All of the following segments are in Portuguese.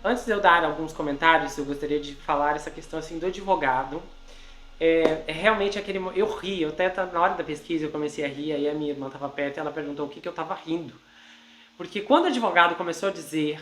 Antes de eu dar alguns comentários, eu gostaria de falar essa questão assim do advogado. É realmente aquele... Eu ri, eu até na hora da pesquisa eu comecei a rir, aí a minha irmã estava perto e ela perguntou o que eu estava rindo. Porque quando o advogado começou a dizer,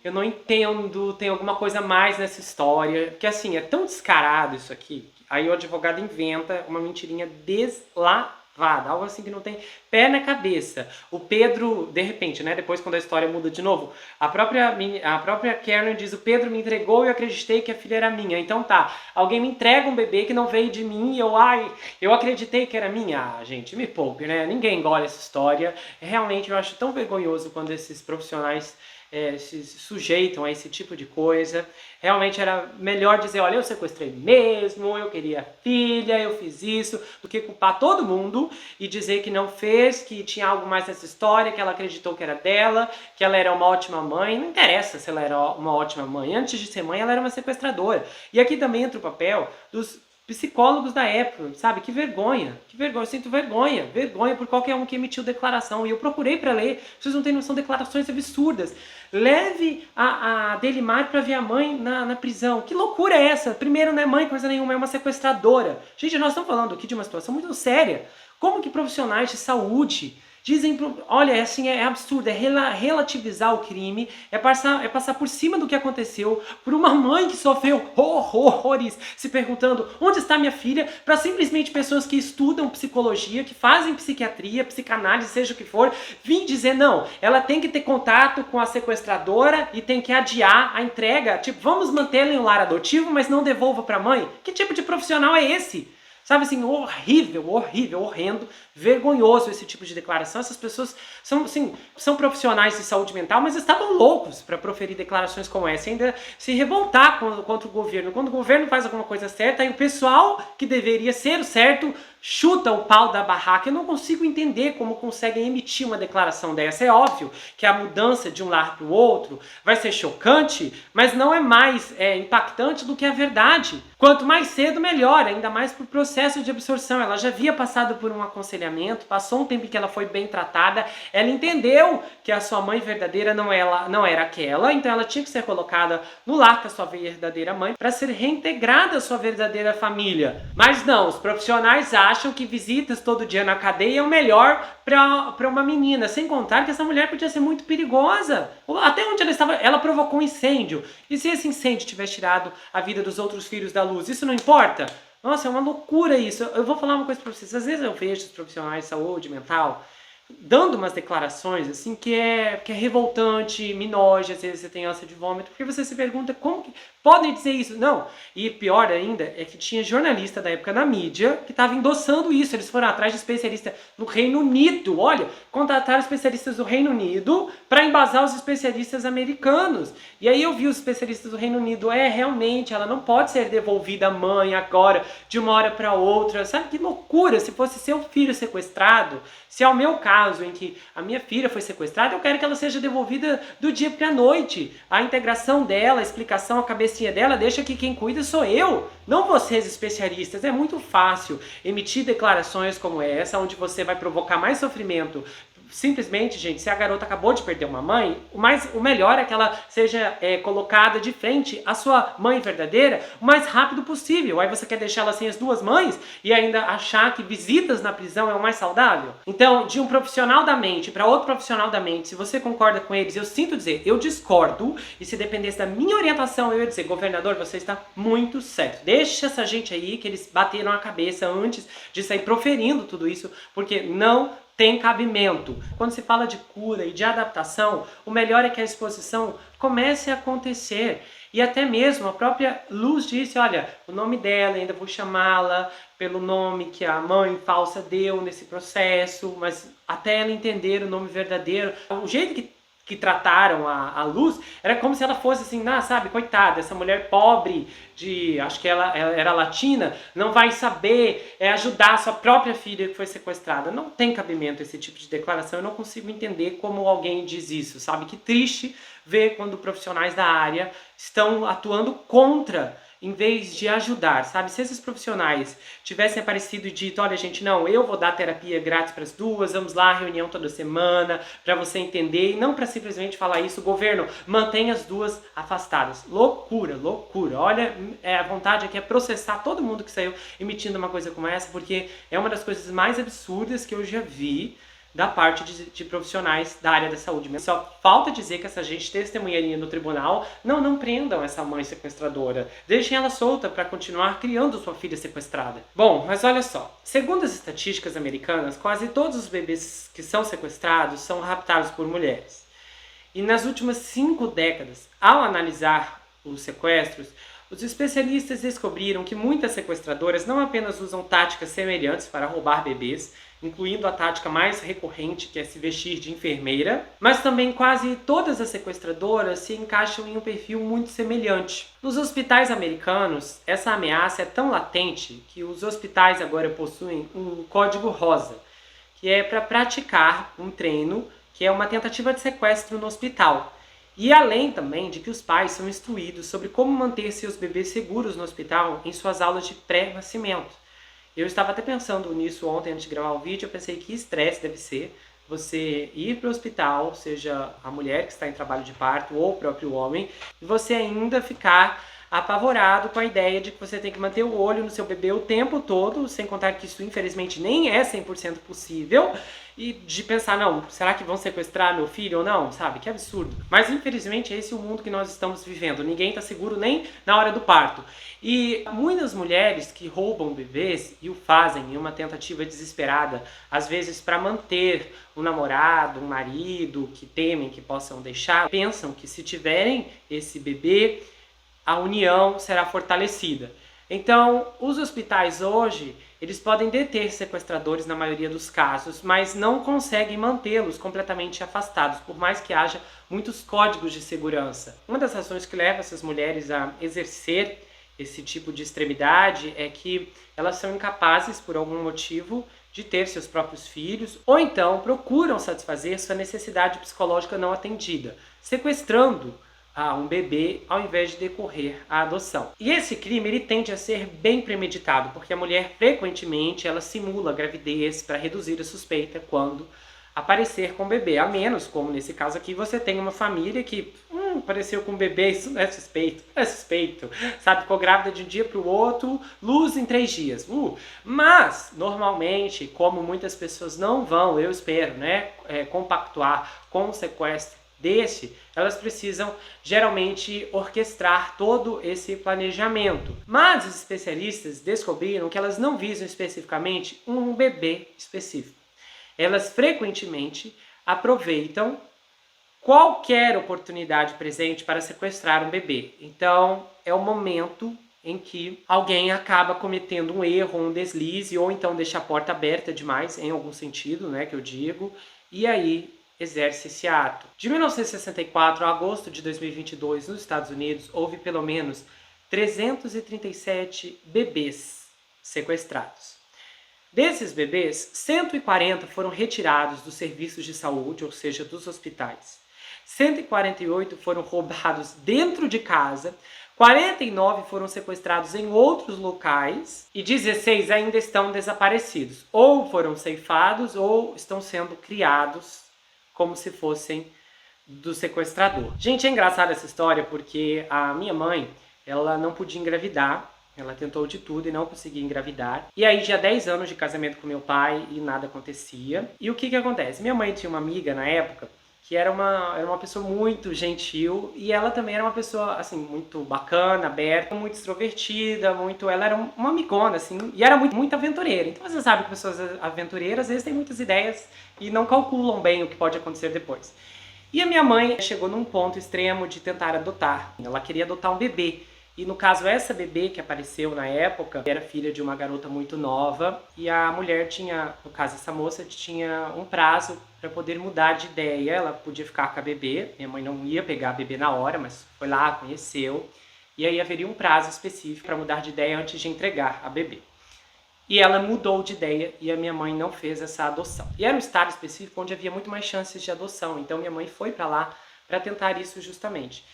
eu não entendo, tem alguma coisa mais nessa história, porque assim, é tão descarado isso aqui, aí o advogado inventa uma mentirinha deslavada, algo assim que não tem pé na cabeça. O Pedro, de repente, né, depois quando a história muda de novo, a própria Karen diz, o Pedro me entregou e eu acreditei que a filha era minha. Então tá, alguém me entrega um bebê que não veio de mim e eu acreditei que era minha. Ah, gente, me poupe, né, ninguém engole essa história. Realmente eu acho tão vergonhoso quando esses profissionais se sujeitam a esse tipo de coisa. Realmente era melhor dizer, olha, eu sequestrei mesmo, eu queria filha, eu fiz isso, do que culpar todo mundo e dizer que não fez, que tinha algo mais nessa história, que ela acreditou que era dela, que ela era uma ótima mãe. Não interessa se ela era uma ótima mãe. Antes de ser mãe, ela era uma sequestradora. E aqui também entra o papel dos psicólogos da época, sabe? Que vergonha, eu sinto vergonha por qualquer um que emitiu declaração. E eu procurei para ler, vocês não têm noção, declarações absurdas. Leve a Delimar para ver a mãe na prisão. Que loucura é essa? Primeiro, não é mãe coisa nenhuma, é uma sequestradora. Gente, nós estamos falando aqui de uma situação muito séria. Como que profissionais de saúde dizem, olha, assim, é absurdo, é relativizar o crime, é passar por cima do que aconteceu, por uma mãe que sofreu horrores, se perguntando onde está minha filha, para simplesmente pessoas que estudam psicologia, que fazem psiquiatria, psicanálise, seja o que for, vir dizer, não, ela tem que ter contato com a sequestradora e tem que adiar a entrega, tipo, vamos mantê-la em um lar adotivo, mas não devolva para a mãe? Que tipo de profissional é esse? Sabe assim, horrível, horrendo, vergonhoso esse tipo de declaração. Essas pessoas são profissionais de saúde mental, mas estavam loucos para proferir declarações como essa e ainda se revoltar contra o governo. Quando o governo faz alguma coisa certa, aí o pessoal que deveria ser o certo chuta o pau da barraca. Eu não consigo entender como conseguem emitir uma declaração dessa. É óbvio que a mudança de um lar para o outro vai ser chocante, mas não é mais impactante do que a verdade. Quanto mais cedo, melhor, ainda mais para o processo de absorção. Ela já havia passado por um aconselhamento, passou um tempo em que ela foi bem tratada, ela entendeu que a sua mãe verdadeira não era aquela, então ela tinha que ser colocada no lar com a sua verdadeira mãe para ser reintegrada à sua verdadeira família. Mas não, os profissionais acham que visitas todo dia na cadeia é o melhor para uma menina, sem contar que essa mulher podia ser muito perigosa. Até onde ela estava, ela provocou um incêndio. E se esse incêndio tivesse tirado a vida dos outros filhos da Luz, isso não importa? Nossa, é uma loucura isso. Eu vou falar uma coisa para vocês. Às vezes eu vejo os profissionais de saúde mental dando umas declarações assim que é revoltante, me noja, às vezes você tem ânsia de vômito, porque você se pergunta como que podem dizer isso? Não. E pior ainda é que tinha jornalista da época na mídia que estava endossando isso. Eles foram atrás de especialistas no Reino Unido. Olha, contrataram especialistas do Reino Unido para embasar os especialistas americanos. E aí eu vi os especialistas do Reino Unido, realmente, ela não pode ser devolvida à mãe agora, de uma hora para outra. Sabe que loucura? Se fosse seu filho sequestrado, se é o meu caso em que a minha filha foi sequestrada, eu quero que ela seja devolvida do dia para a noite. A integração dela, a explicação, a cabecinha dela, deixa que quem cuida sou eu, não vocês especialistas. É muito fácil emitir declarações como essa, onde você vai provocar mais sofrimento. Simplesmente, gente, se a garota acabou de perder uma mãe, o melhor é que ela seja colocada de frente à sua mãe verdadeira o mais rápido possível. Aí você quer deixar ela sem as duas mães e ainda achar que visitas na prisão é o mais saudável? Então, de um profissional da mente para outro profissional da mente, se você concorda com eles, eu sinto dizer, eu discordo, e se dependesse da minha orientação, eu ia dizer, governador, você está muito certo. Deixa essa gente aí que eles bateram a cabeça antes de sair proferindo tudo isso, porque não tem cabimento. Quando se fala de cura e de adaptação, o melhor é que a exposição comece a acontecer. E até mesmo a própria Luz disse, olha, o nome dela, ainda vou chamá-la pelo nome que a mãe falsa deu nesse processo, mas até ela entender o nome verdadeiro, o jeito que trataram a Luz, era como se ela fosse assim, sabe, coitada, essa mulher pobre, acho que ela era latina, não vai saber ajudar a sua própria filha que foi sequestrada. Não tem cabimento esse tipo de declaração, eu não consigo entender como alguém diz isso, sabe? Que triste ver quando profissionais da área estão atuando contra em vez de ajudar, sabe? Se esses profissionais tivessem aparecido e dito, olha gente, não, eu vou dar terapia grátis para as duas, vamos lá, reunião toda semana, para você entender, e não para simplesmente falar isso, governo, mantenha as duas afastadas. Loucura, loucura. Olha, a vontade aqui é processar todo mundo que saiu emitindo uma coisa como essa, porque é uma das coisas mais absurdas que eu já vi da parte de profissionais da área da saúde. Só falta dizer que essa gente testemunharia no tribunal, não prendam essa mãe sequestradora, deixem ela solta para continuar criando sua filha sequestrada. Bom, mas olha só, segundo as estatísticas americanas, quase todos os bebês que são sequestrados são raptados por mulheres. E nas últimas 5 décadas, ao analisar os sequestros, os especialistas descobriram que muitas sequestradoras não apenas usam táticas semelhantes para roubar bebês, incluindo a tática mais recorrente, que é se vestir de enfermeira, mas também quase todas as sequestradoras se encaixam em um perfil muito semelhante. Nos hospitais americanos, essa ameaça é tão latente que os hospitais agora possuem um código rosa, que é para praticar um treino que é uma tentativa de sequestro no hospital. E além também de que os pais são instruídos sobre como manter seus bebês seguros no hospital em suas aulas de pré-nascimento. Eu estava até pensando nisso ontem antes de gravar o vídeo, eu pensei que estresse deve ser você ir para o hospital, seja a mulher que está em trabalho de parto ou o próprio homem, e você ainda ficar apavorado com a ideia de que você tem que manter o olho no seu bebê o tempo todo, sem contar que isso infelizmente nem é 100% possível, e de pensar, não, será que vão sequestrar meu filho ou não? Sabe? Que absurdo. Mas infelizmente esse é o mundo que nós estamos vivendo. Ninguém está seguro nem na hora do parto. E muitas mulheres que roubam bebês e o fazem em uma tentativa desesperada, às vezes para manter um namorado, um marido que temem que possam deixar, pensam que se tiverem esse bebê, a união será fortalecida. Então, os hospitais hoje, eles podem deter sequestradores na maioria dos casos, mas não conseguem mantê-los completamente afastados, por mais que haja muitos códigos de segurança. Uma das razões que leva essas mulheres a exercer esse tipo de extremidade é que elas são incapazes, por algum motivo, de ter seus próprios filhos, ou então procuram satisfazer sua necessidade psicológica não atendida, sequestrando um bebê ao invés de decorrer a adoção. E esse crime ele tende a ser bem premeditado, porque a mulher frequentemente ela simula a gravidez para reduzir a suspeita quando aparecer com o bebê, a menos, como nesse caso aqui, você tem uma família que apareceu com um bebê, isso não é suspeito, não é suspeito, sabe, ficou grávida de um dia para o outro, luz em 3 dias. Mas, normalmente, como muitas pessoas não vão, eu espero, né, compactuar com o sequestro desse, elas precisam geralmente orquestrar todo esse planejamento. Mas os especialistas descobriram que elas não visam especificamente um bebê específico. Elas frequentemente aproveitam qualquer oportunidade presente para sequestrar um bebê. Então, é o momento em que alguém acaba cometendo um erro, um deslize, ou então deixa a porta aberta demais, em algum sentido, né, que eu digo, e aí exerce esse ato. De 1964 a agosto de 2022, nos Estados Unidos, houve pelo menos 337 bebês sequestrados. Desses bebês, 140 foram retirados dos serviços de saúde, ou seja, dos hospitais. 148 foram roubados dentro de casa, 49 foram sequestrados em outros locais e 16 ainda estão desaparecidos. Ou foram ceifados ou estão sendo criados como se fossem do sequestrador. Gente, é engraçada essa história porque a minha mãe, ela não podia engravidar, ela tentou de tudo e não conseguia engravidar. E aí já 10 anos de casamento com meu pai e nada acontecia. E o que acontece? Minha mãe tinha uma amiga na época que era uma pessoa muito gentil e ela também era uma pessoa, assim, muito bacana, aberta, muito extrovertida, ela era uma amigona, assim, e era muito aventureira. Então você sabe que pessoas aventureiras às vezes têm muitas ideias e não calculam bem o que pode acontecer depois. E a minha mãe chegou num ponto extremo de tentar adotar. Ela queria adotar um bebê. E no caso, essa bebê que apareceu na época era filha de uma garota muito nova e a mulher tinha, no caso essa moça, tinha um prazo para poder mudar de ideia. Ela podia ficar com a bebê, minha mãe não ia pegar a bebê na hora, mas foi lá, conheceu. E aí haveria um prazo específico para mudar de ideia antes de entregar a bebê. E ela mudou de ideia e a minha mãe não fez essa adoção. E era um estado específico onde havia muito mais chances de adoção, então minha mãe foi para lá para tentar isso justamente.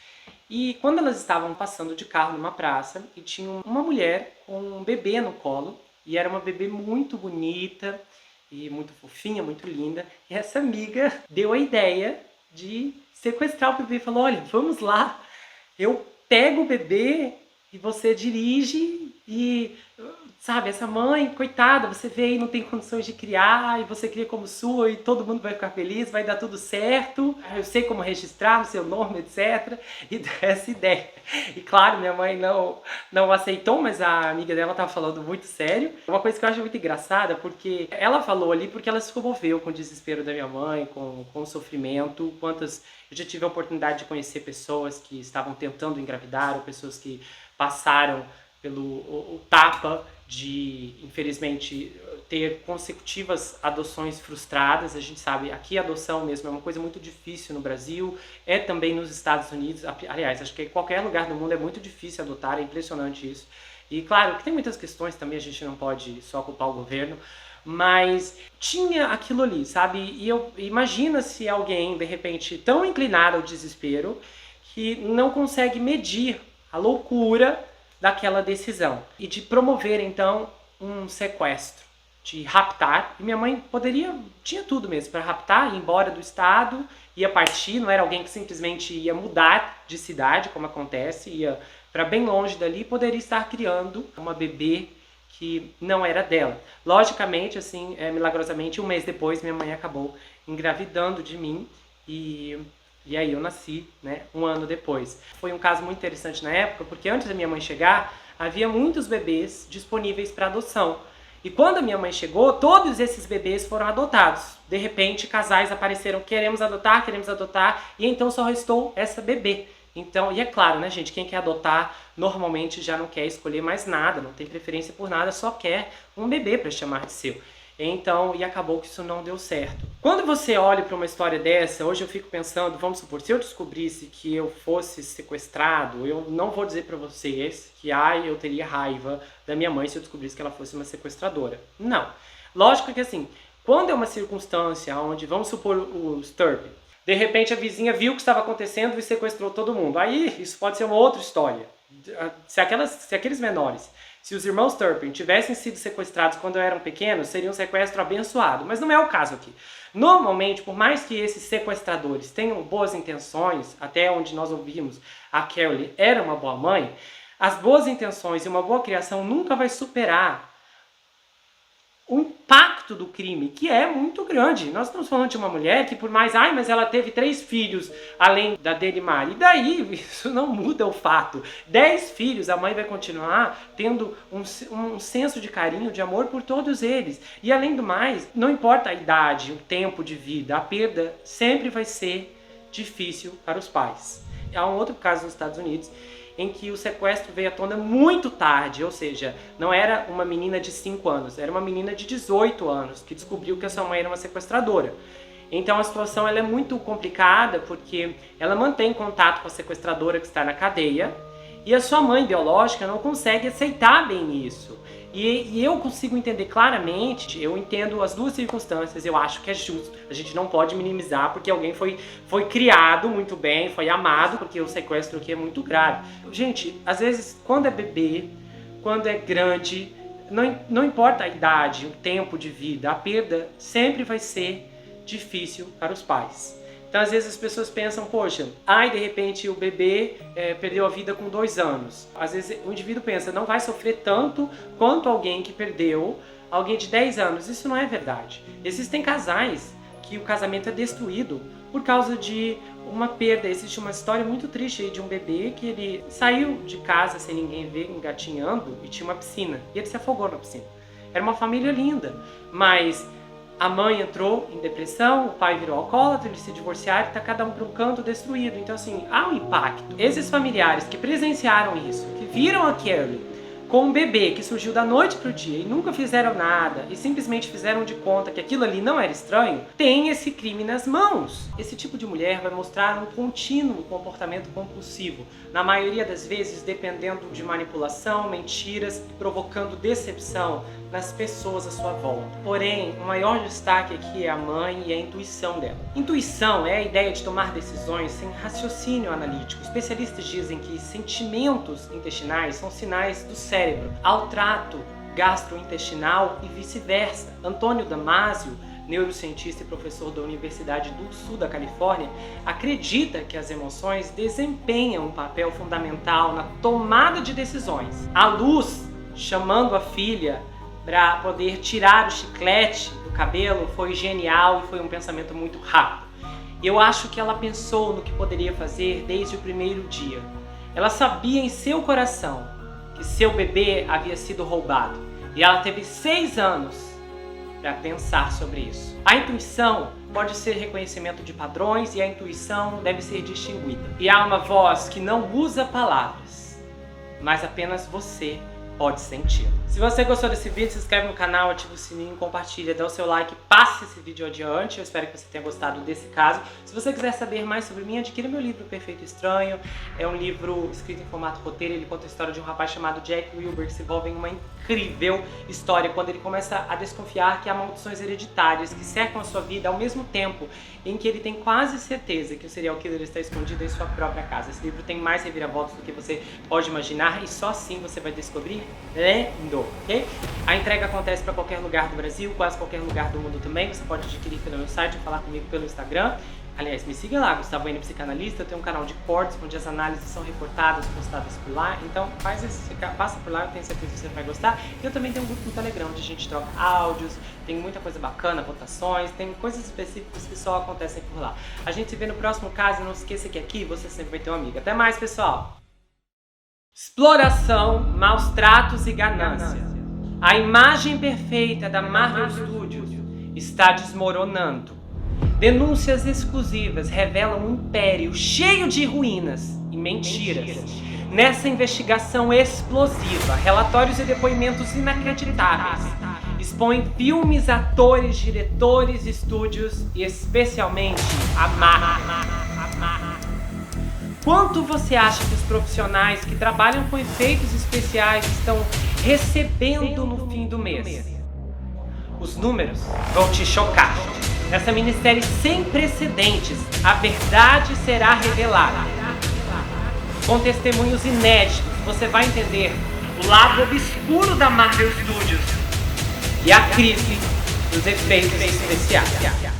E quando elas estavam passando de carro numa praça e tinha uma mulher com um bebê no colo, e era uma bebê muito bonita e muito fofinha, muito linda, e essa amiga deu a ideia de sequestrar o bebê e falou: olha, vamos lá, eu pego o bebê e você dirige e, sabe, essa mãe, coitada, você vê e não tem condições de criar, e você cria como sua e todo mundo vai ficar feliz, vai dar tudo certo, eu sei como registrar o seu nome, etc. E dessa ideia. E claro, minha mãe não aceitou, mas a amiga dela estava falando muito sério. Uma coisa que eu acho muito engraçada, porque ela falou ali porque ela se comoveu com o desespero da minha mãe, com o sofrimento. Eu já tive a oportunidade de conhecer pessoas que estavam tentando engravidar, ou pessoas que passaram pelo o tapa de, infelizmente, ter consecutivas adoções frustradas. A gente sabe, aqui a adoção mesmo é uma coisa muito difícil no Brasil, é também nos Estados Unidos, aliás, acho que em qualquer lugar do mundo é muito difícil adotar, é impressionante isso. E claro, que tem muitas questões também, a gente não pode só culpar o governo, mas tinha aquilo ali, sabe? E eu imagina se alguém, de repente, tão inclinado ao desespero, que não consegue medir a loucura daquela decisão e de promover então um sequestro, de raptar. E minha mãe tinha tudo mesmo para raptar, ir embora do estado, ia partir, não era alguém que simplesmente ia mudar de cidade, como acontece, ia para bem longe dali, e poderia estar criando uma bebê que não era dela. Logicamente, assim, milagrosamente, um mês depois, minha mãe acabou engravidando de mim e aí eu nasci, né, um ano depois. Foi um caso muito interessante na época, porque antes da minha mãe chegar, havia muitos bebês disponíveis para adoção. E quando a minha mãe chegou, todos esses bebês foram adotados. De repente, casais apareceram, queremos adotar, e então só restou essa bebê. Então, e é claro, né, gente, quem quer adotar normalmente já não quer escolher mais nada, não tem preferência por nada, só quer um bebê para chamar de seu. Então, e acabou que isso não deu certo. Quando você olha para uma história dessa, hoje eu fico pensando, vamos supor, se eu descobrisse que eu fosse sequestrado, eu não vou dizer para vocês que eu teria raiva da minha mãe se eu descobrisse que ela fosse uma sequestradora. Não. Lógico que assim, quando é uma circunstância onde, vamos supor o Sturp, de repente a vizinha viu o que estava acontecendo e sequestrou todo mundo. Aí isso pode ser uma outra história. Se aqueles menores, se os irmãos Turpin tivessem sido sequestrados quando eram pequenos, seria um sequestro abençoado. Mas não é o caso aqui. Normalmente, por mais que esses sequestradores tenham boas intenções, até onde nós ouvimos a Carole era uma boa mãe, as boas intenções e uma boa criação nunca vai superar o impacto do crime, que é muito grande. Nós estamos falando de uma mulher que por mais, mas ela teve 3 filhos, além da Delimar. E daí, isso não muda o fato. 10 filhos, a mãe vai continuar tendo um senso de carinho, de amor por todos eles. E além do mais, não importa a idade, o tempo de vida, a perda sempre vai ser difícil para os pais. Há um outro caso nos Estados Unidos, em que o sequestro veio à tona muito tarde, ou seja, não era uma menina de 5 anos, era uma menina de 18 anos que descobriu que a sua mãe era uma sequestradora. Então a situação ela é muito complicada porque ela mantém contato com a sequestradora que está na cadeia e a sua mãe biológica não consegue aceitar bem isso. E eu consigo entender claramente, eu entendo as duas circunstâncias, eu acho que é justo. A gente não pode minimizar porque alguém foi criado muito bem, foi amado, porque o sequestro aqui é muito grave. Gente, às vezes, quando é bebê, quando é grande, não importa a idade, o tempo de vida, a perda sempre vai ser difícil para os pais. Então, às vezes as pessoas pensam, poxa, de repente o bebê perdeu a vida com 2 anos. Às vezes o indivíduo pensa, não vai sofrer tanto quanto alguém que perdeu alguém de 10 anos. Isso não é verdade. Existem casais que o casamento é destruído por causa de uma perda. Existe uma história muito triste aí de um bebê que ele saiu de casa sem ninguém ver, engatinhando, e tinha uma piscina. E ele se afogou na piscina. Era uma família linda, mas a mãe entrou em depressão, o pai virou alcoólatra, eles se divorciaram e está cada um para um canto destruído. Então, assim, há um impacto. Esses familiares que presenciaram isso, que viram a Carole com um bebê que surgiu da noite pro dia e nunca fizeram nada e simplesmente fizeram de conta que aquilo ali não era estranho, tem esse crime nas mãos. Esse tipo de mulher vai mostrar um contínuo comportamento compulsivo, na maioria das vezes dependendo de manipulação, mentiras e provocando decepção nas pessoas à sua volta. Porém, o maior destaque aqui é a mãe e a intuição dela. Intuição é a ideia de tomar decisões sem raciocínio analítico. Especialistas dizem que sentimentos intestinais são sinais do cérebro ao trato gastrointestinal e vice-versa. Antônio Damasio, neurocientista e professor da Universidade do Sul da Califórnia, acredita que as emoções desempenham um papel fundamental na tomada de decisões. A Luz, chamando a filha para poder tirar o chiclete do cabelo, foi genial e foi um pensamento muito rápido. Eu acho que ela pensou no que poderia fazer desde o primeiro dia. Ela sabia em seu coração que seu bebê havia sido roubado e ela teve 6 anos para pensar sobre isso. A intuição pode ser reconhecimento de padrões e a intuição deve ser distinguida. E há uma voz que não usa palavras, mas apenas você pode sentir. Se você gostou desse vídeo, se inscreve no canal, ativa o sininho, compartilha, dá o seu like, passe esse vídeo adiante. Eu espero que você tenha gostado desse caso. Se você quiser saber mais sobre mim, adquira meu livro Perfeito Estranho. É um livro escrito em formato roteiro. Ele conta a história de um rapaz chamado Jack Wilbur que se envolve em uma incrível história quando ele começa a desconfiar que há maldições hereditárias que cercam a sua vida ao mesmo tempo em que ele tem quase certeza que o serial killer está escondido em sua própria casa. Esse livro tem mais reviravoltas do que você pode imaginar e só assim você vai descobrir lendo, ok? A entrega acontece para qualquer lugar do Brasil, quase qualquer lugar do mundo também. Você pode adquirir pelo meu site ou falar comigo pelo Instagram. Aliás, me siga lá, Gustavo N. Psicanalista. Eu tenho um canal de cortes onde as análises são reportadas, postadas por lá. Então passa por lá, eu tenho certeza que você vai gostar. Eu também tenho um grupo no Telegram onde a gente troca áudios, tem muita coisa bacana, votações, tem coisas específicas que só acontecem por lá. A gente se vê no próximo caso e não se esqueça que aqui você sempre vai ter um amigo. Até mais, pessoal! Exploração, maus tratos e ganância. A imagem perfeita da Marvel Studios está desmoronando. Denúncias exclusivas revelam um império cheio de ruínas e mentiras. Nessa investigação explosiva, relatórios e depoimentos inacreditáveis expõem filmes, atores, diretores, estúdios e especialmente a Marvel. Quanto você acha que os profissionais que trabalham com efeitos especiais estão recebendo no fim do mês? Os números vão te chocar. Nessa minissérie sem precedentes, a verdade será revelada. Com testemunhos inéditos, você vai entender o lado obscuro da Marvel Studios e a crise dos efeitos especiais.